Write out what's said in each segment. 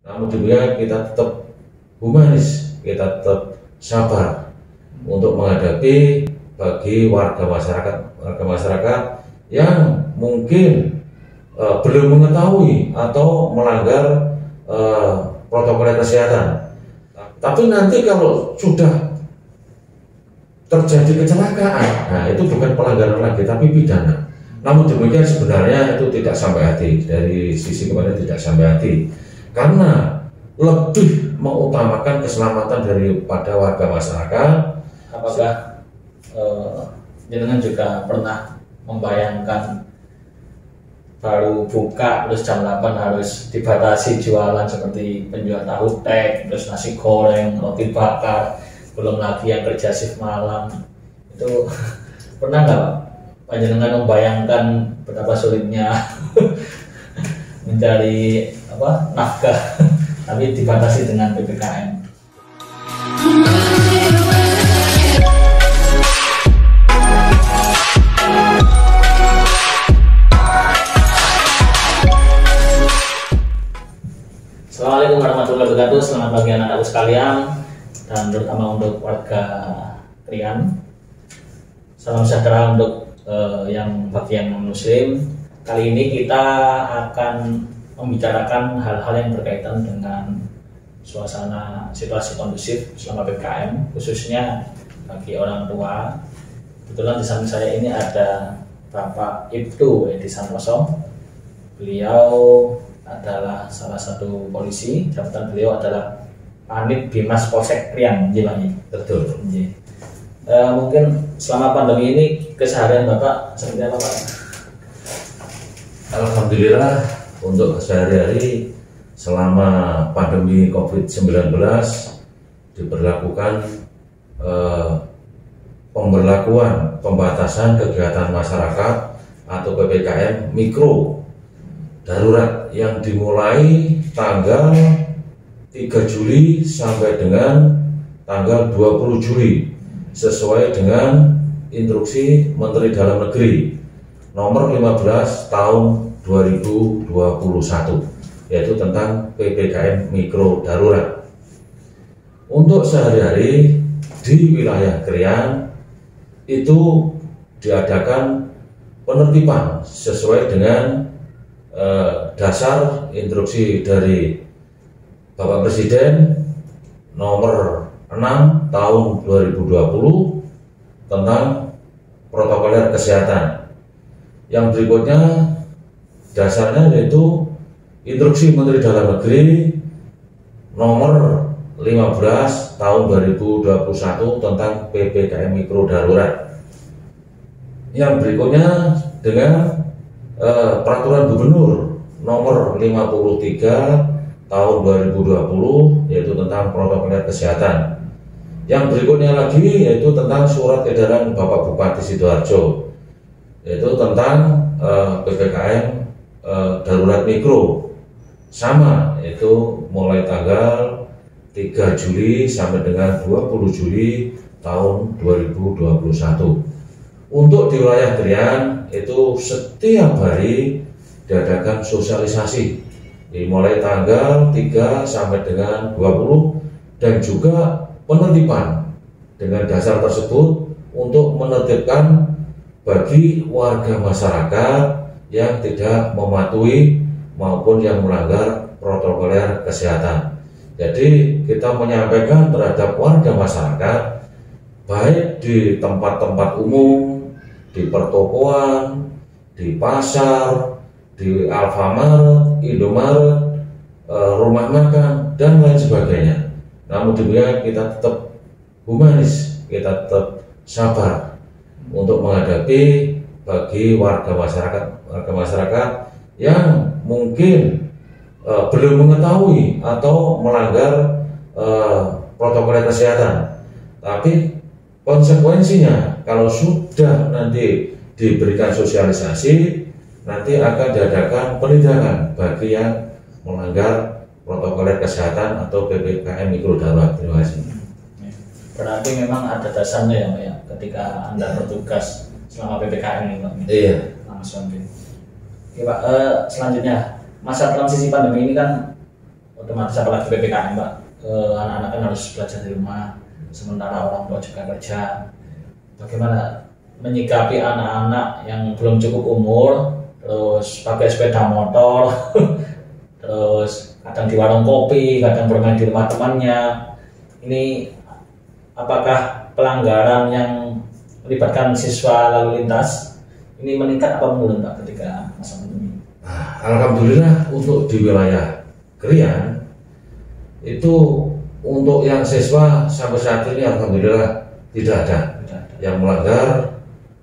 Namun demikian kita tetap humanis, kita tetap sabar untuk menghadapi bagi warga masyarakat yang mungkin belum mengetahui atau melanggar protokol kesehatan. Tapi nanti kalau sudah terjadi kecelakaan, nah itu bukan pelanggaran lagi, tapi pidana. Namun demikian sebenarnya itu tidak sampai hati, dari sisi kemarin tidak sampai hati, karena lebih mengutamakan keselamatan daripada warga masyarakat. Apakah jenengan juga pernah membayangkan baru buka terus jam 8 harus dibatasi jualan seperti penjual tahu tek, terus nasi goreng, roti bakar, belum lagi yang kerja shift malam? Itu pernah nggak Pak jenengan membayangkan betapa sulitnya mencari nafkah tapi dibatasi dengan PPKM? Assalamualaikum warahmatullahi wabarakatuh. Selamat pagi anak-anakku sekalian, dan terutama untuk warga Krian. Salam sejahtera untuk yang bagian non-muslim. Kali ini kita akan membicarakan hal-hal yang berkaitan dengan suasana situasi kondusif selama PPKM, khususnya bagi orang tua. Kebetulan di samping saya ini ada Bapak Ibtu Edi Santoso. Beliau adalah salah satu polisi, jabatan beliau adalah Panit Bimas Polsek Krian, Betul. Mungkin selama pandemi ini keseharian Bapak seperti apa, Pak? Alhamdulillah, untuk sehari-hari selama pandemi COVID-19 diberlakukan pembatasan kegiatan masyarakat atau PPKM mikro darurat yang dimulai tanggal 3 Juli sampai dengan tanggal 20 Juli sesuai dengan instruksi Menteri Dalam Negeri nomor 15 tahun 2021, yaitu tentang PPKM mikro darurat. Untuk sehari-hari di wilayah Krian itu diadakan penertiban sesuai dengan dasar instruksi dari Bapak Presiden nomor 6 tahun 2020 tentang protokoler kesehatan. Yang berikutnya dasarnya yaitu instruksi Menteri Dalam Negeri nomor 15 tahun 2021 tentang PPKM mikro darurat. Yang berikutnya dengan Peraturan Gubernur nomor 53 tahun 2020 yaitu tentang protokoler kesehatan. Yang berikutnya lagi yaitu tentang surat edaran Bapak Bupati Sidoarjo yaitu tentang PPKM darurat mikro, sama yaitu mulai tanggal 3 Juli sampai dengan 20 Juli tahun 2021. Untuk di wilayah Krian itu setiap hari diadakan sosialisasi dimulai tanggal 3 sampai dengan 20 dan juga penertiban dengan dasar tersebut untuk menertibkan bagi warga masyarakat yang tidak mematuhi maupun yang melanggar protokoler kesehatan. Jadi kita menyampaikan terhadap warga masyarakat baik di tempat-tempat umum, di pertokoan, di pasar, di Alfamart, Indomaret, rumah makan, dan lain sebagainya. Namun demikian kita tetap humanis, kita tetap sabar untuk menghadapi bagi warga masyarakat yang mungkin belum mengetahui atau melanggar protokol kesehatan. Tapi konsekuensinya kalau sudah nanti diberikan sosialisasi, nanti akan diadakan penindakan bagi yang melanggar protokol kesehatan atau PPKM mikro darurat. Terima kasih. Berarti memang ada dasarnya ya, Pak, ya, ketika Anda bertugas selama PPKM ini, Pak. Iya. Langsung. Oke, Pak. Selanjutnya, masa transisi pandemi ini kan otomatis apalagi PPKM Pak, anak-anak kan harus belajar di rumah, sementara orang tua juga kerja. Bagaimana menyikapi anak-anak yang belum cukup umur, terus pakai sepeda motor, terus kadang di warung kopi, kadang bermain di rumah temannya. Ini apakah pelanggaran yang melibatkan siswa lalu lintas ini meningkat apa menurun Pak ketika masa pandemi? Alhamdulillah untuk di wilayah Krian itu untuk yang siswa sampai saat ini alhamdulillah tidak ada yang melanggar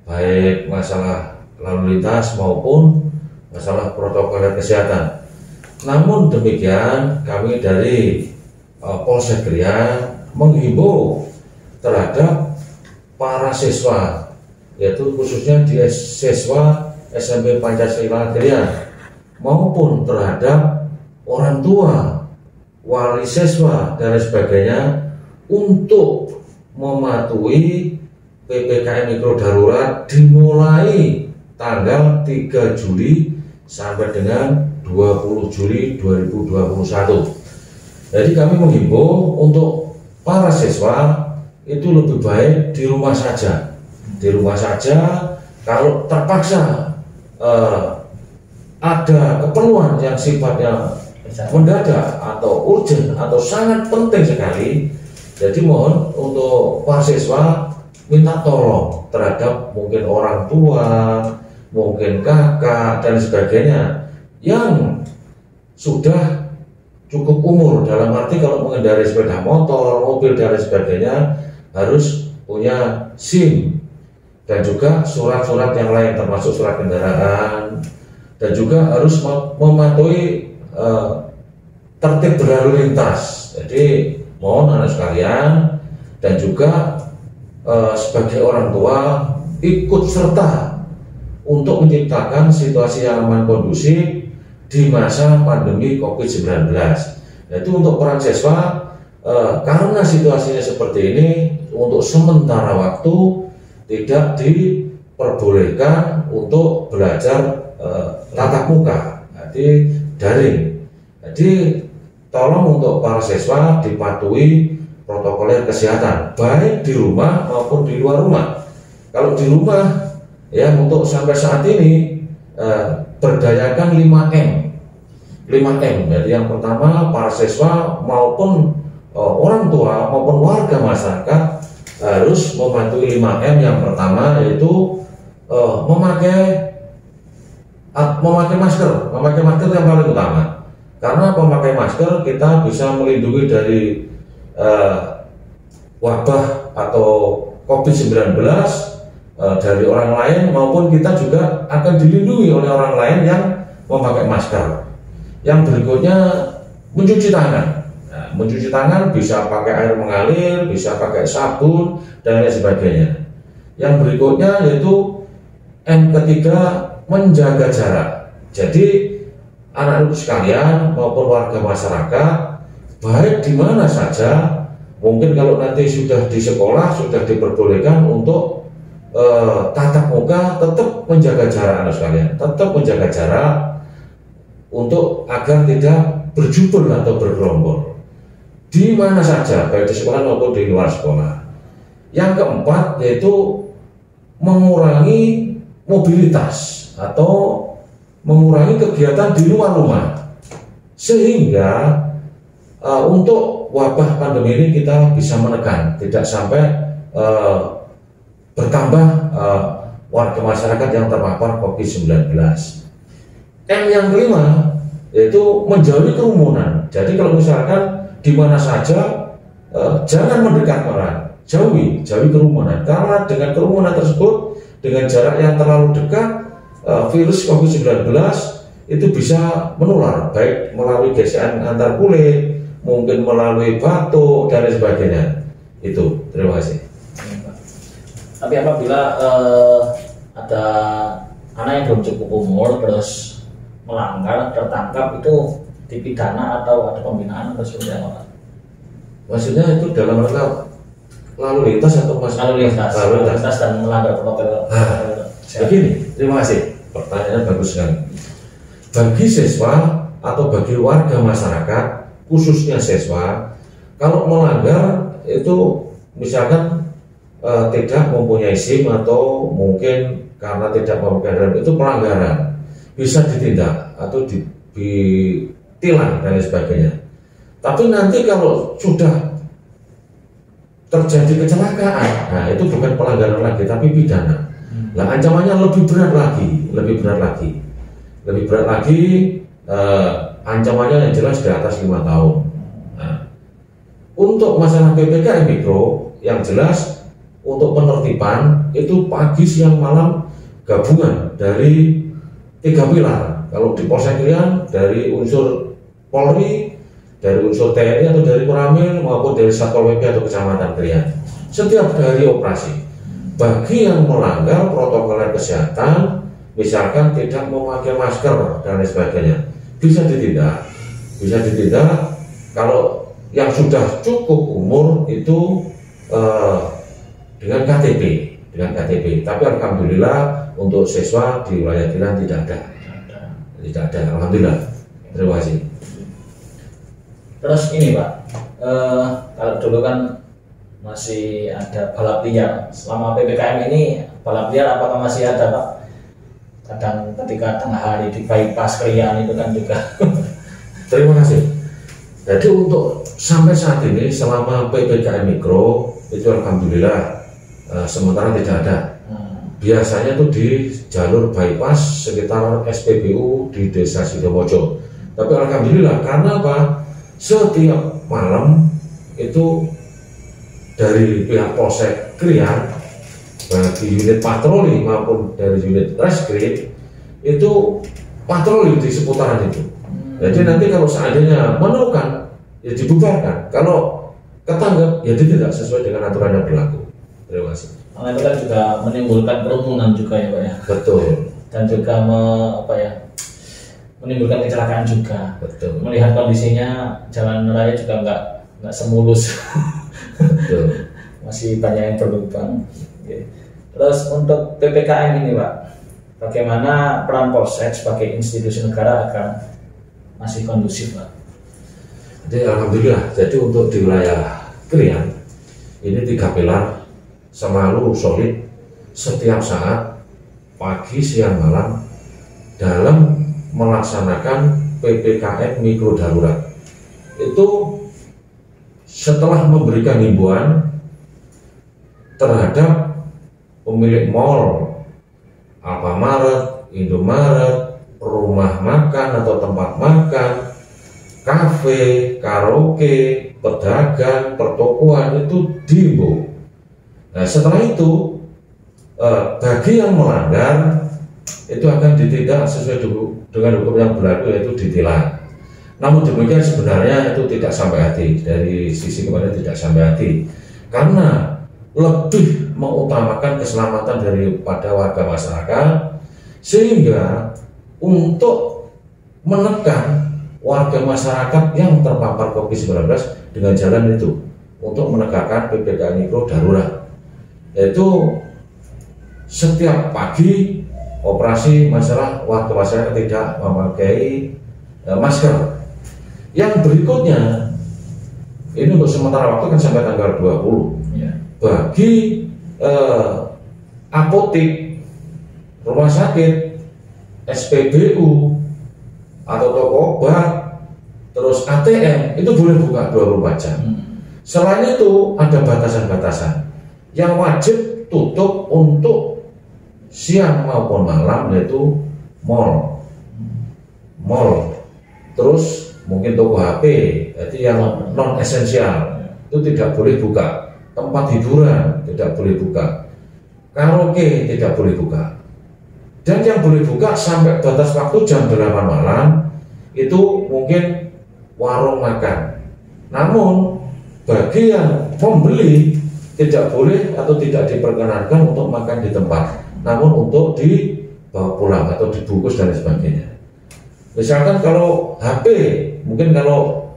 baik masalah lalu lintas maupun masalah protokol kesehatan. Namun demikian kami dari Polsek Krian menghimbau terhadap para siswa, yaitu khususnya di siswa SMP Pancasila Krian maupun terhadap orang tua, wali siswa dan sebagainya untuk mematuhi PPKM mikro darurat dimulai tanggal 3 Juli sampai dengan 20 Juli 2021. Jadi kami menghimbau untuk para siswa itu lebih baik di rumah saja. Di rumah saja, kalau terpaksa ada keperluan yang sifatnya mendadak atau urgent atau sangat penting sekali, jadi mohon untuk para siswa minta tolong terhadap mungkin orang tua, mungkin kakak dan sebagainya yang sudah cukup umur, dalam arti kalau mengendarai sepeda motor, mobil dan sebagainya harus punya SIM dan juga surat-surat yang lain termasuk surat kendaraan, dan juga harus mematuhi tertib berlalu lintas. Jadi mohon anak sekalian dan juga sebagai orang tua ikut serta untuk menciptakan situasi yang aman kondusif di masa pandemi COVID-19. Yaitu untuk peran siswa karena situasinya seperti ini, untuk sementara waktu tidak diperbolehkan untuk belajar tatap muka, jadi daring. Jadi tolong untuk para siswa dipatuhi protokol kesehatan baik di rumah maupun di luar rumah. Kalau di rumah ya untuk sampai saat ini berdayakan 5M. 5M. Jadi yang pertama para siswa maupun orang tua maupun warga masyarakat harus mematuhi 5M. Yang pertama yaitu memakai masker. Memakai masker yang paling utama. Karena memakai masker kita bisa melindungi dari wabah atau COVID-19 dari orang lain, maupun kita juga akan dilindungi oleh orang lain yang memakai masker. Yang berikutnya mencuci tangan. Nah, mencuci tangan bisa pakai air mengalir, bisa pakai sabun dan lain sebagainya. Yang berikutnya yaitu M ketiga, menjaga jarak. Jadi anak-anak sekalian maupun warga masyarakat baik di mana saja, mungkin kalau nanti sudah di sekolah sudah diperbolehkan untuk tatap muka, tetap menjaga jarak anak sekalian, tetap menjaga jarak untuk agar tidak berjubel atau bergerombol di mana saja, baik di sekolah maupun di luar sekolah. Yang keempat yaitu mengurangi mobilitas atau mengurangi kegiatan di luar rumah, sehingga untuk wabah pandemi ini kita bisa menekan, tidak sampai bertambah warga masyarakat yang terpapar COVID-19. M yang kelima yaitu menjauhi kerumunan. Jadi kalau misalkan di mana saja jangan mendekat malah jauhi kerumunan, karena dengan kerumunan tersebut dengan jarak yang terlalu dekat virus COVID-19 itu bisa menular baik melalui gesekan antar kulit, mungkin melalui batuk dan sebagainya. Itu, terima kasih. Tapi apabila ada anak yang belum cukup umur terus melanggar, tertangkap, itu dipidana atau ada pembinaan atau seperti apa? Maksudnya itu dalam rangka lalu lintas atau lalu lintas dan melanggar protokol. Begini, terima kasih. Pertanyaannya bagus sekali. Bagi siswa atau bagi warga masyarakat khususnya siswa, kalau melanggar itu misalkan tidak mempunyai SIM atau mungkin karena tidak mempunyai rem, itu pelanggaran, bisa ditindak atau ditilang dan lain sebagainya. Tapi nanti kalau sudah terjadi kecelakaan, nah itu bukan pelanggaran lagi tapi pidana. Nah ancamannya lebih berat lagi, ancamannya yang jelas di atas 5 tahun. Nah, untuk masalah PPKM Mikro yang jelas untuk penertiban itu pagi siang malam gabungan dari 3 pilar. Kalau di Polsek Krian dari unsur Polri, dari unsur TNI atau dari Koramil maupun dari Satpol PP atau Kecamatan Krian. Setiap hari operasi. Bagi yang melanggar protokol kesehatan, misalkan tidak memakai masker dan lain sebagainya, bisa ditindak. Kalau yang sudah cukup umur itu dengan KTP. Tapi alhamdulillah untuk siswa di wilayah Krian tidak ada. Alhamdulillah. Terima kasih. Terus ini Pak, kalau dulu kan masih ada balap liar. Selama PPKM ini balap liar apakah masih ada Pak? Kadang ketika tengah hari di bypass Krian itu kan juga. Terima kasih. Jadi untuk sampai saat ini selama PPKM Mikro itu alhamdulillah sementara tidak ada. Biasanya tuh di jalur bypass sekitar SPBU di Desa Sidomojo. Tapi alhamdulillah karena apa? Setiap malam itu dari pihak Polsek Krian bagi unit patroli maupun dari unit reskrim itu patroli di seputaran itu. Jadi nanti kalau seandainya menemukan ya dibubarkan, kalau ketangkap ya tidak sesuai dengan aturan yang berlaku. Terima kasih. Karena itu kan juga menimbulkan kerumunan juga ya Pak ya. Betul. Dan juga menimbulkan kecelakaan juga. Betul. Melihat kondisinya jalan raya juga nggak semulus. Betul. Masih banyak yang berlubang. Terus untuk PPKM ini Pak, bagaimana peran Polsek sebagai institusi negara agar masih kondusif Pak? Jadi alhamdulillah. Jadi untuk di wilayah Krian ini 3 pilar selalu solid setiap saat pagi siang malam dalam melaksanakan PPKM Mikro Darurat. Itu setelah memberikan himbauan terhadap pemilik mal, Alfamaret, Indomaret, rumah makan atau tempat makan, kafe, karaoke, pedagang, pertokoan itu diimbau. Nah setelah itu bagi yang melanggar itu akan ditindak sesuai dengan hukum yang berlaku, yaitu ditilang. Namun demikian sebenarnya itu tidak sampai hati, dari sisi kemarin tidak sampai hati, karena lebih mengutamakan keselamatan daripada warga masyarakat, sehingga untuk menekan warga masyarakat yang terpapar COVID-19 dengan jalan itu untuk menegakkan PPKM Mikro Darurat, yaitu setiap pagi operasi masalah warga masyarakat tidak memakai masker. Yang berikutnya ini untuk sementara waktu kan sampai tanggal 20 ya. Bagi apotek, rumah sakit, SPBU atau toko obat, terus ATM itu boleh buka 24 jam. Selain itu ada batasan-batasan yang wajib tutup untuk siang maupun malam, yaitu mall, terus mungkin toko HP, jadi yang non esensial itu tidak boleh buka, tempat hiburan tidak boleh buka, karaoke tidak boleh buka, dan yang boleh buka sampai batas waktu jam 8 malam itu mungkin warung makan. Namun bagi yang membeli tidak boleh atau tidak diperkenankan untuk makan di tempat, namun untuk dibawa pulang atau dibungkus dan sebagainya. Misalkan kalau HP, mungkin kalau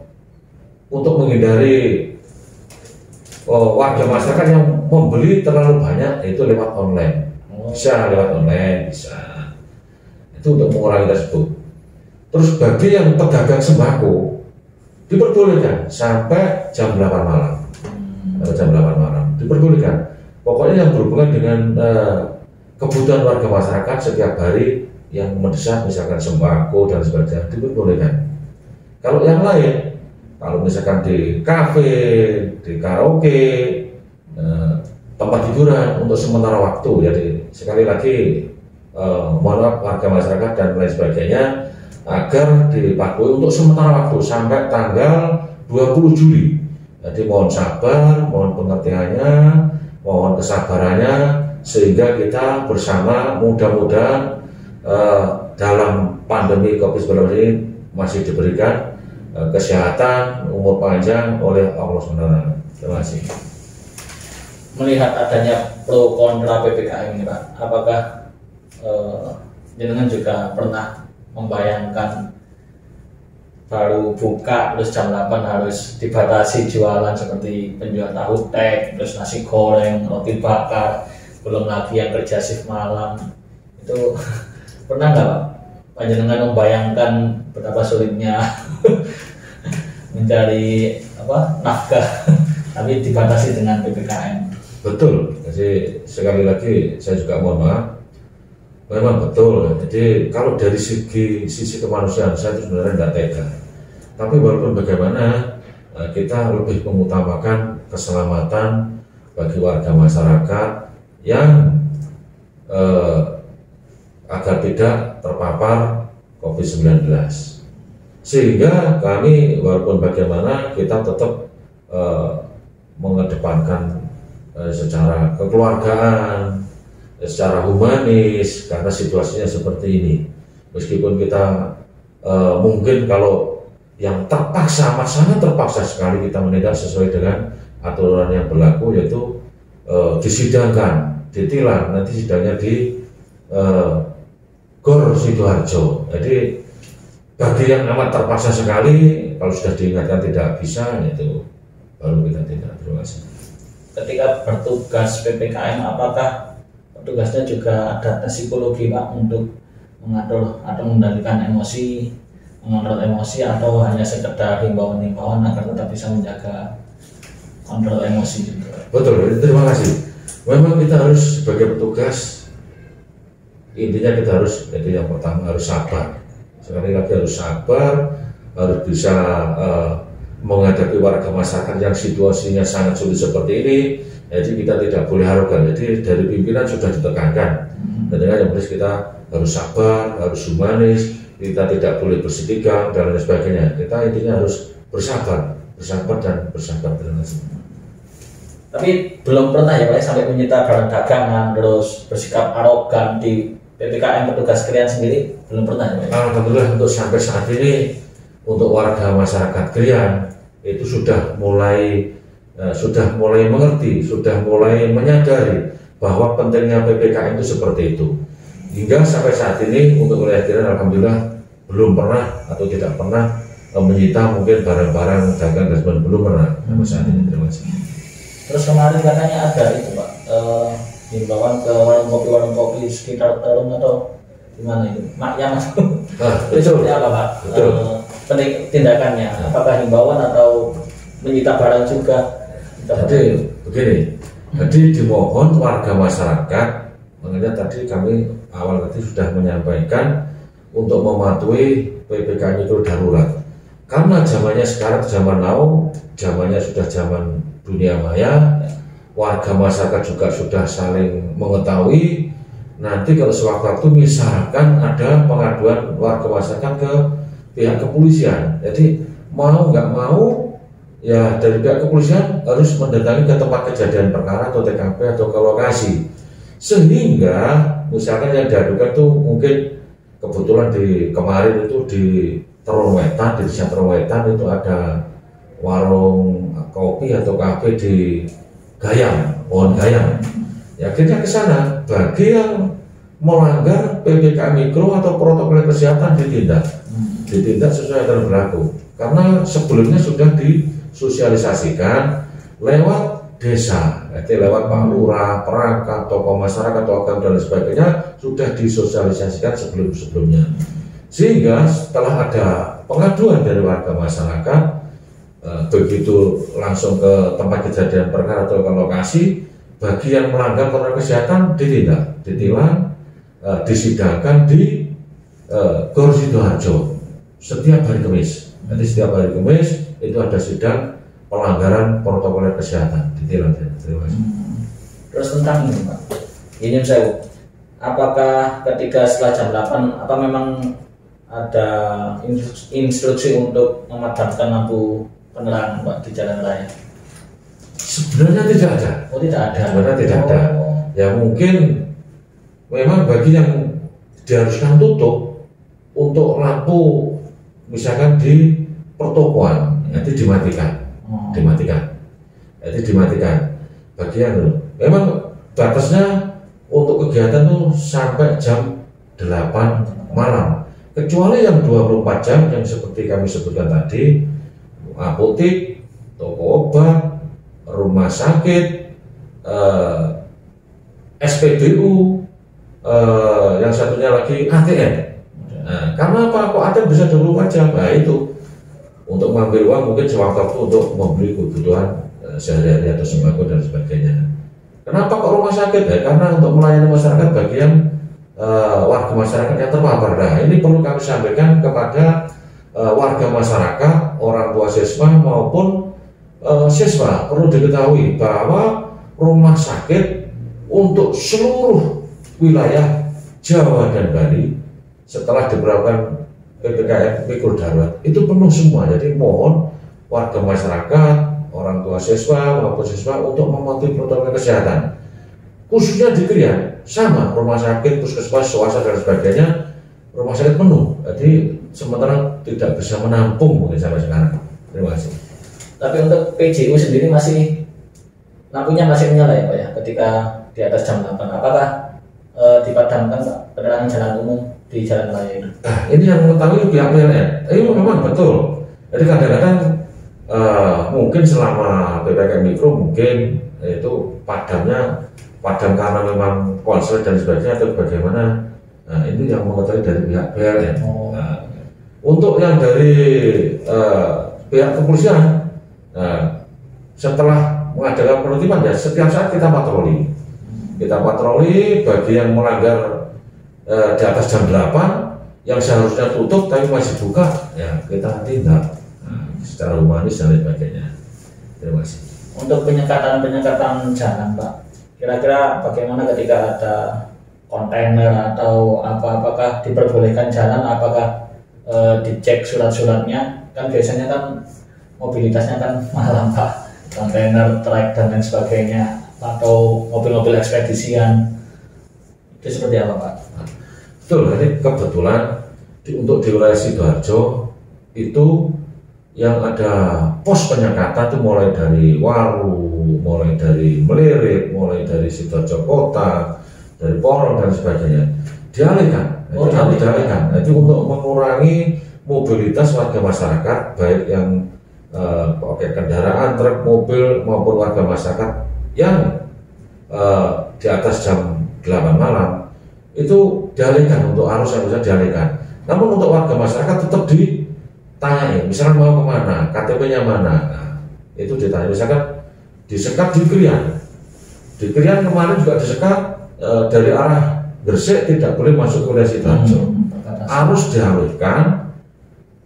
untuk menghindari warga masyarakat yang membeli terlalu banyak, itu lewat online. Bisa lewat online, bisa. Itu untuk mengurangi tersebut. Terus bagi yang pedagang sembako, diperbolehkan sampai jam 8 malam. Sampai jam 8 malam diperbolehkan. Pokoknya yang berhubungan dengan kebutuhan warga masyarakat setiap hari yang mendesak, misalkan sembako dan sebagainya, diperbolehkan. Kalau yang lain, kalau misalkan di kafe, di karaoke, tempat hiburan untuk sementara waktu, jadi sekali lagi mohon maaf warga masyarakat dan lain sebagainya agar dipatuhi untuk sementara waktu sampai tanggal 20 Juli. Jadi mohon sabar, mohon pengertiannya, mohon kesabarannya, sehingga kita bersama mudah-mudahan dalam pandemi COVID-19 ini masih diberikan kesehatan, umur panjang oleh Allah SWT. Terima kasih. Melihat adanya pro kontra PPKM ini Pak, apakah jenengan juga pernah membayangkan baru buka terus jam 8 harus dibatasi jualan seperti penjual tahu tek, terus nasi goreng, roti bakar, belum lagi yang kerja shift malam, itu pernah nggak Pak panjenengan membayangkan betapa sulitnya mencari nafkah tapi dibatasi dengan PPKM? Betul, jadi sekali lagi saya juga mohon maaf, memang betul. Jadi kalau dari sisi kemanusiaan saya itu sebenarnya tidak tega. Tapi walaupun bagaimana kita lebih mengutamakan keselamatan bagi warga masyarakat yang agar tidak terpapar COVID-19. Sehingga kami walaupun bagaimana kita tetap mengedepankan secara kekeluargaan, secara humanis, karena situasinya seperti ini. Meskipun kita mungkin kalau yang terpaksa, sangat terpaksa sekali kita menindak sesuai dengan aturan yang berlaku, yaitu disidangkan, ditilang, nanti sidangnya di Gor Sidoarjo. Jadi bagi yang amat terpaksa sekali, kalau sudah diingatkan tidak bisa, itu baru kita tindak. Terima kasih. Ketika bertugas PPKM, apakah petugasnya juga ada tes psikologi Pak untuk mengatur atau mengendalikan emosi, mengontrol emosi, atau hanya sekedar himbauan-himbauan agar tetap bisa menjaga kontrol emosi juga? Betul, terima kasih. Memang kita harus sebagai petugas, intinya kita harus, jadi yang pertama harus sabar. Sekali lagi harus sabar, harus bisa menghadapi warga masyarakat yang situasinya sangat sulit seperti ini. Jadi kita tidak boleh arogan. Jadi dari pimpinan sudah ditekankan. Dan yang harus kita harus sabar, harus humanis, kita tidak boleh bersitegang dan lain sebagainya. Kita intinya harus bersabar dan bersabar. Tapi belum pernah ya Pak sampai menyita barang dagangan terus bersikap arogan di PPKM petugas Krian sendiri, belum pernah ya Pak? Alhamdulillah untuk sampai saat ini untuk warga masyarakat Krian itu sudah mulai mengerti, sudah mulai menyadari bahwa pentingnya PPKM itu seperti itu. Hingga sampai saat ini untuk wilayah Krian alhamdulillah belum pernah atau tidak pernah menyita mungkin barang-barang dagang dan belum pernah sampai saat ini. Terima kasih. Terus kemarin katanya ada itu Pak, himbauan ke warung kopi sekitar Terung atau gimana itu, Makyam itu seperti apa Pak? Tindakannya, apakah himbauan atau menyita barang juga? Jadi begini, jadi dimohon warga masyarakat, makanya tadi kami awal tadi sudah menyampaikan untuk mematuhi PPKM itu darurat. Karena zamannya sekarang zaman now, zamannya sudah zaman dunia maya, warga masyarakat juga sudah saling mengetahui. Nanti kalau sewaktu-waktu misalkan ada pengaduan warga masyarakat ke pihak kepolisian, jadi mau nggak mau ya dari pihak kepolisian harus mendatangi ke tempat kejadian perkara atau TKP atau ke lokasi, sehingga misalkan yang diadukan tuh mungkin kebetulan di kemarin itu di Terong Wetan, di desa Terong Wetan itu ada warung kopi atau kafe di Gayam, pohon Gayam. Ya kita ke sana, bagi yang melanggar PPKM mikro atau protokol kesehatan ditindak sesuai aturan berlaku. Karena sebelumnya sudah disosialisasikan lewat desa, jadi lewat Pak Lurah, perangkat, tokoh masyarakat, tokoh dan sebagainya sudah disosialisasikan sebelumnya. Sehingga setelah ada pengaduan dari warga masyarakat, begitu langsung ke tempat kejadian perkara atau ke lokasi, bagi yang melanggar protokol kesehatan ditindak, ditilang, disidangkan di Gor Sidoarjo setiap hari Kamis. Jadi setiap hari Kamis itu ada sidang pelanggaran protokol kesehatan, ditilang. Terima kasih. Terus tentang ini Pak, ini saya, apakah ketika setelah jam 8 apa memang ada instruksi untuk memadamkan lampu penerangan Pak di jalan raya? Sebenarnya tidak ada. Oh tidak ada. Sebenarnya tidak ada. Ya mungkin memang bagi yang diharuskan tutup untuk lampu misalkan di pertokoan nanti dimatikan, dimatikan. Bagian memang batasnya untuk kegiatan itu sampai jam 8 malam. Kecuali yang 24 jam yang seperti kami sebutkan tadi, apotek, toko obat, rumah sakit, SPBU, yang satunya lagi ATM. Nah, karena apa? Kok ATM bisa 24 jam? Nah itu untuk mengambil uang mungkin sewaktu-waktu untuk membeli kebutuhan sehari-hari atau sembako dan sebagainya. Kenapa kok rumah sakit? Ya, karena untuk melayani masyarakat bagi yang warga masyarakat yang terpapar. Nah, ini perlu kami sampaikan kepada warga masyarakat, orang tua siswa maupun siswa. Perlu diketahui bahwa rumah sakit untuk seluruh wilayah Jawa dan Bali setelah diberlakukan PPKM mikro darurat itu penuh semua. Jadi mohon warga masyarakat, orang tua siswa maupun siswa untuk mematuhi protokol kesehatan. Khususnya di Krian, sama rumah sakit, puskesmas, swasta dan sebagainya, rumah sakit penuh. Jadi sementara tidak bisa menampung mungkin sampai sekarang. Terima kasih. Tapi untuk PJU sendiri masih lampunya masih menyala ya Pak ya ketika di atas jam 8. Apakah dipadamkan Pak penerangan jalan umum di jalan raya itu? Ini yang mengetahui pihak PLN. Ini memang betul. Jadi kadang-kadang mungkin selama PPKM mikro mungkin itu padam karena memang konslet dan sebagainya atau bagaimana. Nah, ini yang mengetahui dari pihak PLN. Nah, untuk yang dari pihak kepolisian, setelah mengadakan penertiban ya setiap saat kita patroli. Kita patroli bagi yang melanggar di atas jam 8 yang seharusnya tutup tapi masih buka, ya kita tindak secara humanis dan sebagainya. Terima kasih. Untuk penyekatan jalan Pak, kira-kira bagaimana ketika ada kontainer atau apakah diperbolehkan jalan, apakah dicek surat-suratnya? Kan biasanya kan mobilitasnya kan malam Pak, kontainer, truk dan lain sebagainya, atau mobil-mobil ekspedisian, itu seperti apa Pak? Betul, jadi kebetulan untuk di wilayah Sidoarjo itu yang ada pos penyekatan itu mulai dari Waru, mulai dari Melirik, mulai dari Sidoarjo Kota, dari Porong dan sebagainya dialihkan. Dialihkan. Itu untuk mengurangi mobilitas warga masyarakat baik yang pakai kendaraan, truk, mobil maupun warga masyarakat yang di atas jam 8 malam itu dialihkan untuk arus yang bisa dialihkan. Namun untuk warga masyarakat tetap ditanyai, misalkan mau kemana, KTP-nya mana, nah, itu ditanya. Misalkan disekat di Krian, kemarin juga disekat dari arah Gresik tidak boleh masuk ke wilayah Sidoarjo, arus dialihkan.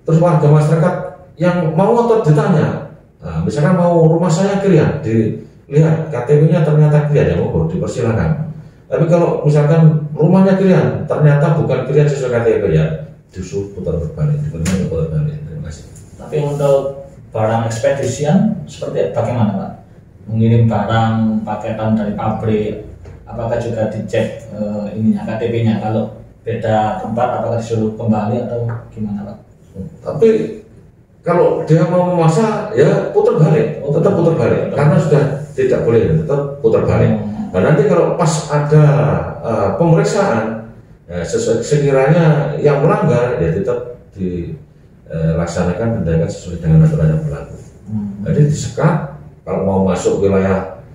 Terus warga masyarakat yang mau ngotot ditanya, nah, misalkan mau rumah saya Krian, dilihat KTP-nya ternyata Krian, ya monggo dipersilakan. Tapi kalau misalkan rumahnya Krian, ternyata bukan Krian sesuai KTP, ya disuruh putar berbalik. Terima kasih. Tapi untuk barang ekspedisian seperti bagaimana Pak? Mengirim barang paketan dari pabrik, apakah juga dicek KTP-nya? Kalau beda tempat, apakah disuruh kembali atau gimana Pak? Tapi kalau dia mau memasak, ya putar balik, tetap putar balik, karena sudah tidak boleh, tetap putar balik. Nah nanti kalau pas ada pemeriksaan, ya, sekiranya yang melanggar, ya tetap dilaksanakan tindakan sesuai dengan aturan yang berlaku. Jadi disekat, kalau mau masuk wilayah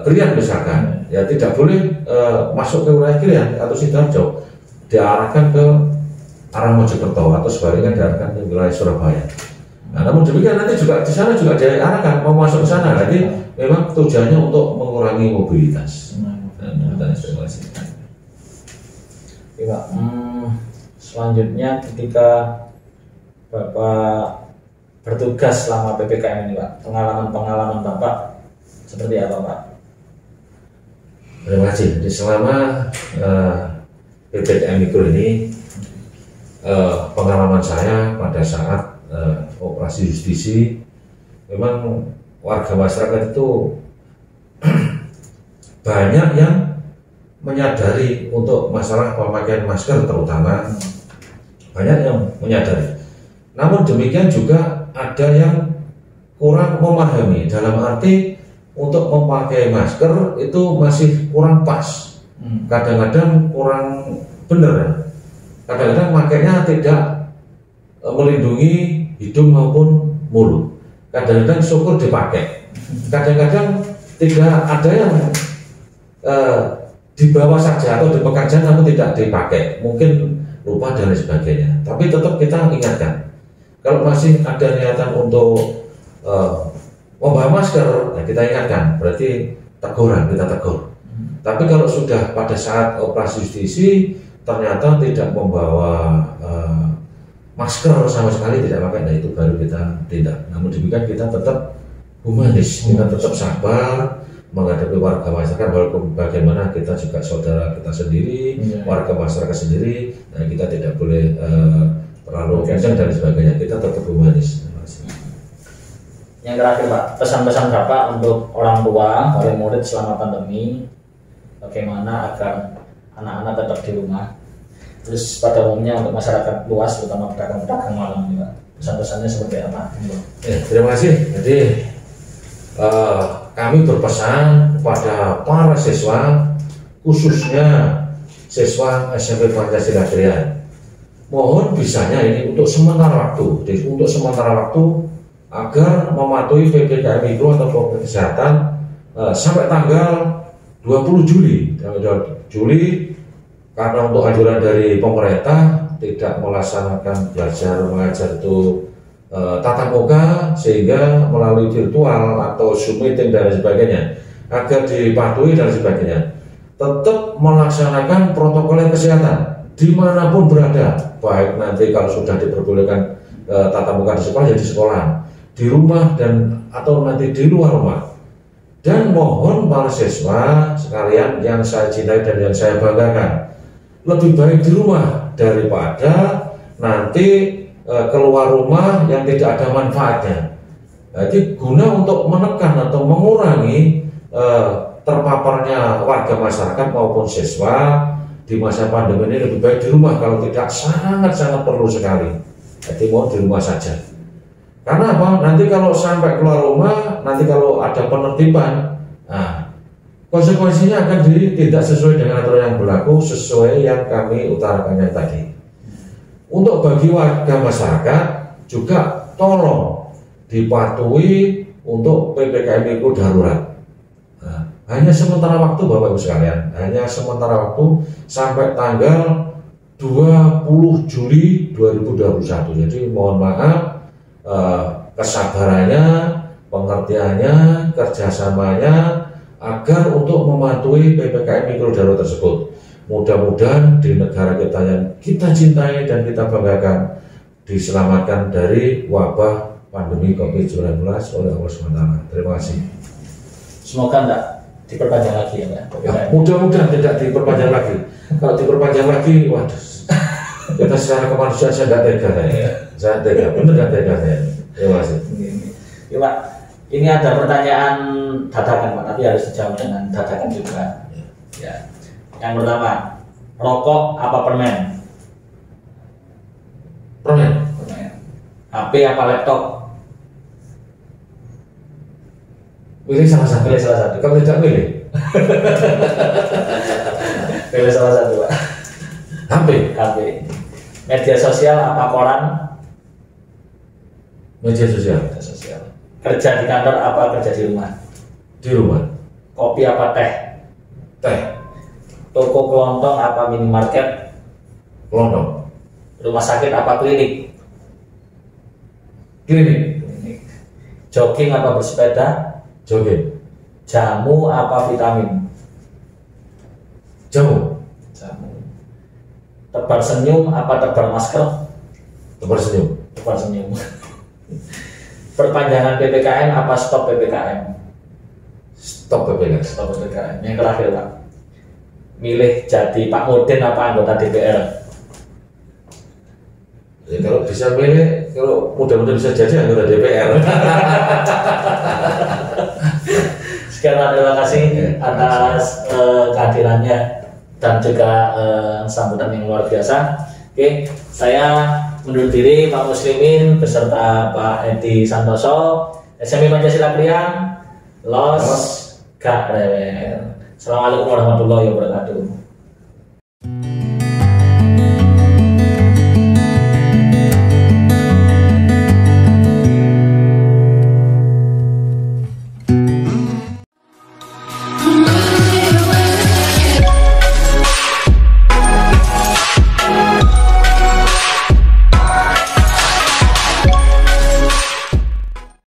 Krian misalkan, ya tidak boleh masuk ke wilayah Krian atau Sidoarjo, diarahkan ke arah Mojokerto atau sebaliknya diarahkan ke wilayah Surabaya. Nah, namun demikian nanti juga di sana juga diarahkan mau masuk ke sana. Jadi memang tujuannya untuk mengurangi mobilitas. Terima kasih. Pak, selanjutnya ketika Bapak bertugas selama PPKM ini, Pak, pengalaman Bapak seperti apa, Pak? Terima kasih. Jadi selama PPKM Mikro ini, pengalaman saya pada saat operasi justisi, memang warga masyarakat itu banyak yang menyadari untuk masalah pemakaian masker, terutama banyak yang menyadari. Namun demikian juga ada yang kurang memahami, dalam arti untuk memakai masker itu masih kurang pas, kadang-kadang kurang benar, kadang-kadang makainya tidak melindungi hidung maupun mulut, kadang-kadang syukur dipakai, kadang-kadang tidak ada yang dibawa saja atau dipegang namun tidak dipakai, mungkin lupa dan sebagainya. Tapi tetap kita ingatkan, kalau masih ada niatan untuk membawa masker, ya kita ingatkan, berarti teguran, kita tegur. Tapi kalau sudah pada saat operasi justisi ternyata tidak membawa masker sama sekali, tidak pakai, nah itu baru kita tindak. Namun demikian kita tetap humanis, kita tetap sabar menghadapi warga masyarakat, walaupun bagaimana kita juga saudara kita sendiri, warga masyarakat sendiri, nah kita tidak boleh terlalu kencang dan sebagainya, kita tetap humanis. Yang terakhir, Pak, pesan-pesan Bapak untuk orang tua, oleh murid selama pandemi, bagaimana agar anak-anak tetap di rumah, terus pada umumnya untuk masyarakat luas, terutama pedagang-pedagang malam ini, Pak, pesan-pesannya seperti apa? Ya, terima kasih. Jadi kami berpesan kepada para siswa, khususnya siswa SMP Pancasila Krian, mohon bisanya ini untuk sementara waktu, jadi untuk sementara waktu agar mematuhi PPKM Mikro atau protokol kesehatan sampai tanggal 20 Juli. Juli karena untuk anjuran dari pemerintah tidak melaksanakan belajar mengajar itu tatap muka, sehingga melalui virtual atau Zoom meeting dan sebagainya, agar dipatuhi dan sebagainya. Tetap melaksanakan protokol kesehatan dimanapun berada, baik nanti kalau sudah diperbolehkan tatap muka di sekolah, ya di sekolah, di rumah, dan atau nanti di luar rumah. Dan mohon para siswa sekalian yang saya cintai dan yang saya banggakan, lebih baik di rumah daripada nanti keluar rumah yang tidak ada manfaatnya. Jadi guna untuk menekan atau mengurangi terpaparnya warga masyarakat maupun siswa di masa pandemi ini, lebih baik di rumah kalau tidak sangat-sangat perlu sekali. Jadi mohon di rumah saja. Karena apa? Nanti kalau sampai keluar rumah, nanti kalau ada penertiban, nah, konsekuensinya akan ditindak sesuai dengan aturan yang berlaku, sesuai yang kami utarakannya tadi. Untuk bagi warga masyarakat juga tolong dipatuhi untuk PPKM Mikro darurat. Nah, hanya sementara waktu Bapak Ibu sekalian, hanya sementara waktu sampai tanggal 20 Juli 2021. Jadi mohon maaf, kesabarannya, pengertiannya, kerjasamanya agar untuk mematuhi PPKM Mikro darurat tersebut. Mudah-mudahan di negara kita yang kita cintai dan kita banggakan diselamatkan dari wabah pandemi COVID-19 oleh Allah SWT. Terima kasih. Semoga tidak diperpanjang lagi ya, Pak. Nah, mudah-mudahan tidak diperpanjang lagi. Kalau diperpanjang lagi, waduh, kita secara kemanusiaan saya tidak tega, saya tega, benar tidak tega saya. Terima kasih. Ya, Pak, ini ada pertanyaan dadakan, Pak, tapi harus dijawab dengan dadakan juga. Ya. Yang pertama, rokok apa permen? Permen. HP apa laptop? Pilih salah satu. Pilih salah satu. Kalau tidak pilih, pilih salah satu, Pak. HP. HP. Media sosial apa koran? Media sosial. Media sosial. Kerja di kantor apa kerja di rumah? Di rumah. Kopi apa teh? Teh. Toko kelontong apa minimarket? Kelontong. Rumah sakit apa klinik? Klinik. Jogging apa bersepeda? Jogging. Jamu apa vitamin? Jamu. Jamu. Tebar senyum apa tebar masker? Tebar senyum. Tebar senyum. Perpanjangan PPKM apa stop PPKM? Stop PPKM. Stop PPKM. Yang terakhir Pak, milih jadi Pak Mudin apa anggota DPR? Ya, kalau bisa milih, kalau mudah-mudahan bisa jadi anggota DPR. Sekian Pak, terima kasih atas kehadirannya dan juga sambutan yang luar biasa. Oke, saya mundur diri Pak Muslimin beserta Pak Edi Santoso, SMI Pancasila Krian, Los Gak Rewel. Assalamualaikum warahmatullahi wabarakatuh.